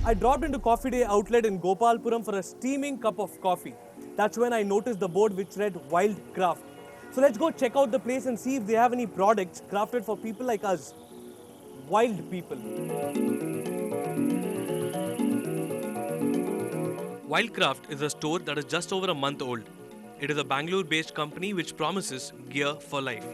I dropped into Coffee Day outlet in Gopalpuram for a steaming cup of coffee. That's when I noticed the board which read Wildcraft. So let's go check out the place and see if they have any products crafted for people like us, wild people. Wildcraft is a store that is just over a month old. It is a Bangalore-based company which promises gear for life.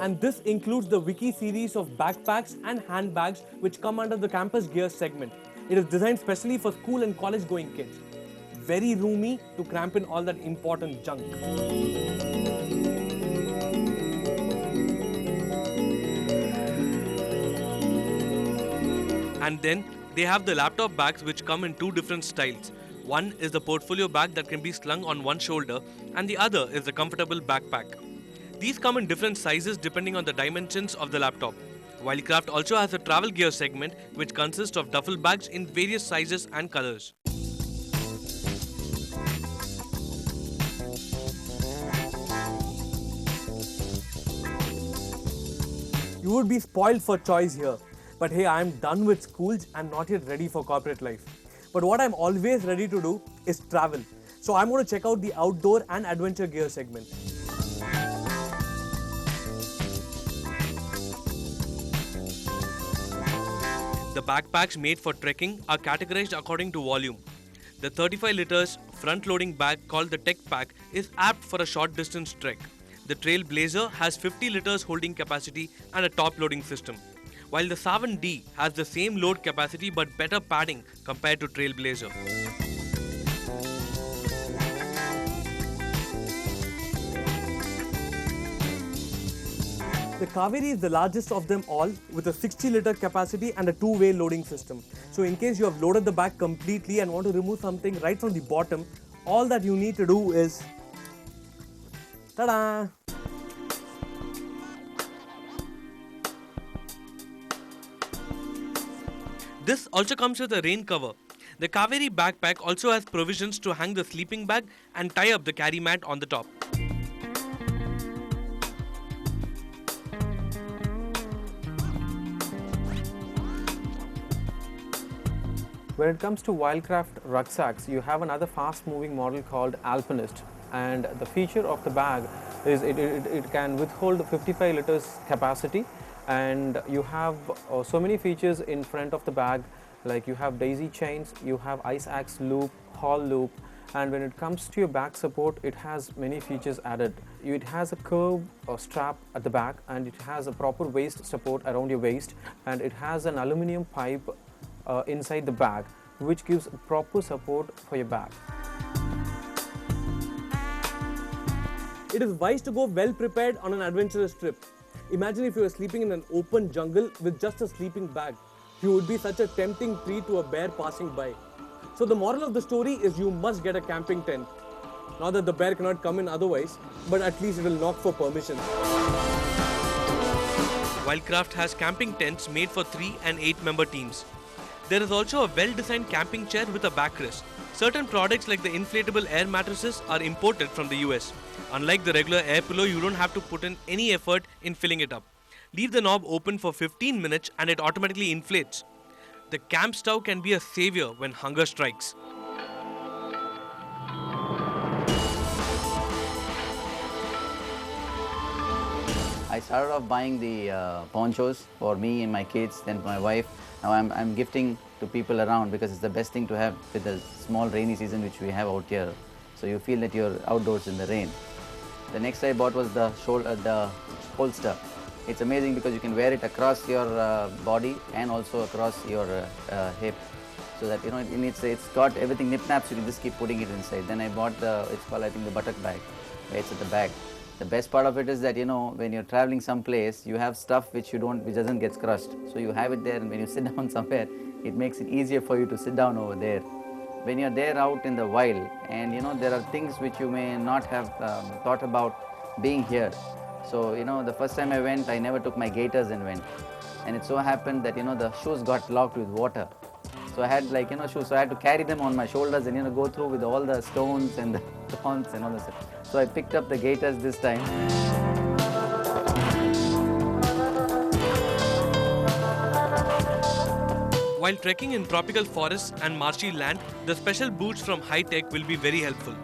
And this includes the Wiki series of backpacks and handbags which come under the campus gear segment. It is designed specially for school and college going kids. Very roomy to cramp in all that important junk. And then they have the laptop bags which come in two different styles. One is the portfolio bag that can be slung on one shoulder and the other is the comfortable backpack. These come in different sizes depending on the dimensions of the laptop. Wildcraft also has a travel gear segment which consists of duffel bags in various sizes and colors. You would be spoiled for choice here. But hey, I am done with schools and not yet ready for corporate life. But what I'm always ready to do is travel. So I'm going to check out the outdoor and adventure gear segment. The backpacks made for trekking are categorized according to volume. The 35 liters front-loading bag called the Tech Pack is apt for a short distance trek. The Trailblazer has 50 liters holding capacity and a top-loading system, while the 7D has the same load capacity but better padding compared to Trailblazer. The Kaveri is the largest of them all with a 60-liter capacity and a two-way loading system. So in case you have loaded the bag completely and want to remove something right from the bottom, all that you need to do is ta-da! This also comes with a rain cover. The Kaveri backpack also has provisions to hang the sleeping bag and tie up the carry mat on the top. When it comes to Wildcraft rucksacks, you have another fast-moving model called Alpinist. And the feature of the bag is it can withhold 55 liters capacity. And you have so many features in front of the bag, like you have daisy chains, you have ice axe loop, haul loop, and when it comes to your back support, it has many features added. It has a curved strap at the back, and it has a proper waist support around your waist, and it has an aluminum pipe inside the bag, which gives proper support for your back. It is wise to go well prepared on an adventurous trip. Imagine if you were sleeping in an open jungle with just a sleeping bag. You would be such a tempting prey to a bear passing by. So the moral of the story is you must get a camping tent. Not that the bear cannot come in otherwise, but at least it will knock for permission. Wildcraft has camping tents made for 3 and 8 member teams. There is also a well-designed camping chair with a backrest. Certain products like the inflatable air mattresses are imported from the US. Unlike the regular air pillow, you don't have to put in any effort in filling it up. Leave the knob open for 15 minutes and it automatically inflates. The camp stove can be a savior when hunger strikes. I started off buying the ponchos for me and my kids, then for my wife. Now I'm gifting to people around because it's the best thing to have with the small rainy season which we have out here. So you feel that you're outdoors in the rain. The next I bought was the holster. It's amazing because you can wear it across your body and also across your hip. So that, you know, it's got everything nip-naps, you can just keep putting it inside. Then I bought it's called, I think, the buttock bag, where it's at the back. The best part of it is that, you know, when you're traveling someplace, you have stuff which doesn't get crushed. So you have it there, and when you sit down somewhere, it makes it easier for you to sit down over there. When you're there out in the wild, and you know, there are things which you may not have thought about being here. So, you know, the first time I went, I never took my gaiters and went. And it so happened that, you know, the shoes got locked with water. So I had, like, you know, shoes, so I had to carry them on my shoulders and, you know, go through with all the stones and the thorns and all that stuff. So I picked up the gaiters this time. While trekking in tropical forests and marshy land, the special boots from Hi-Tech will be very helpful.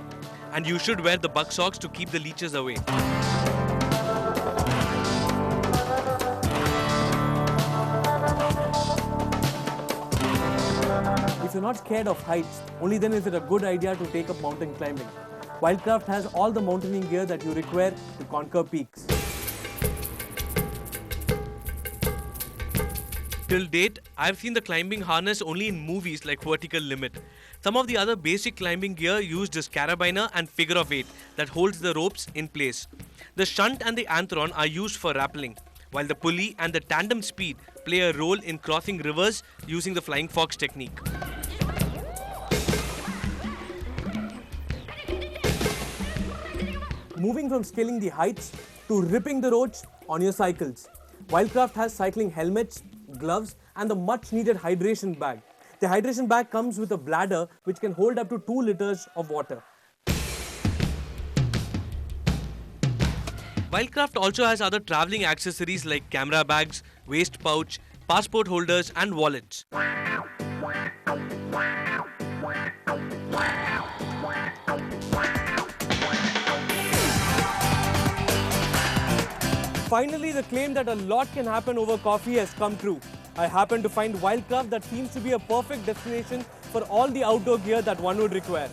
And you should wear the buck socks to keep the leeches away. If you're not scared of heights, only then is it a good idea to take up mountain climbing. Wildcraft has all the mountaineering gear that you require to conquer peaks. Till date, I've seen the climbing harness only in movies like Vertical Limit. Some of the other basic climbing gear used is carabiner and figure of 8 that holds the ropes in place. The shunt and the anthron are used for rappelling, while the pulley and the tandem speed play a role in crossing rivers using the flying fox technique. Moving from scaling the heights to ripping the roads on your cycles. Wildcraft has cycling helmets, gloves and the much needed hydration bag. The hydration bag comes with a bladder which can hold up to 2 liters of water. Wildcraft also has other travelling accessories like camera bags, waist pouch, passport holders and wallets. Finally, the claim that a lot can happen over coffee has come true. I happened to find Wildcraft that seems to be a perfect destination for all the outdoor gear that one would require.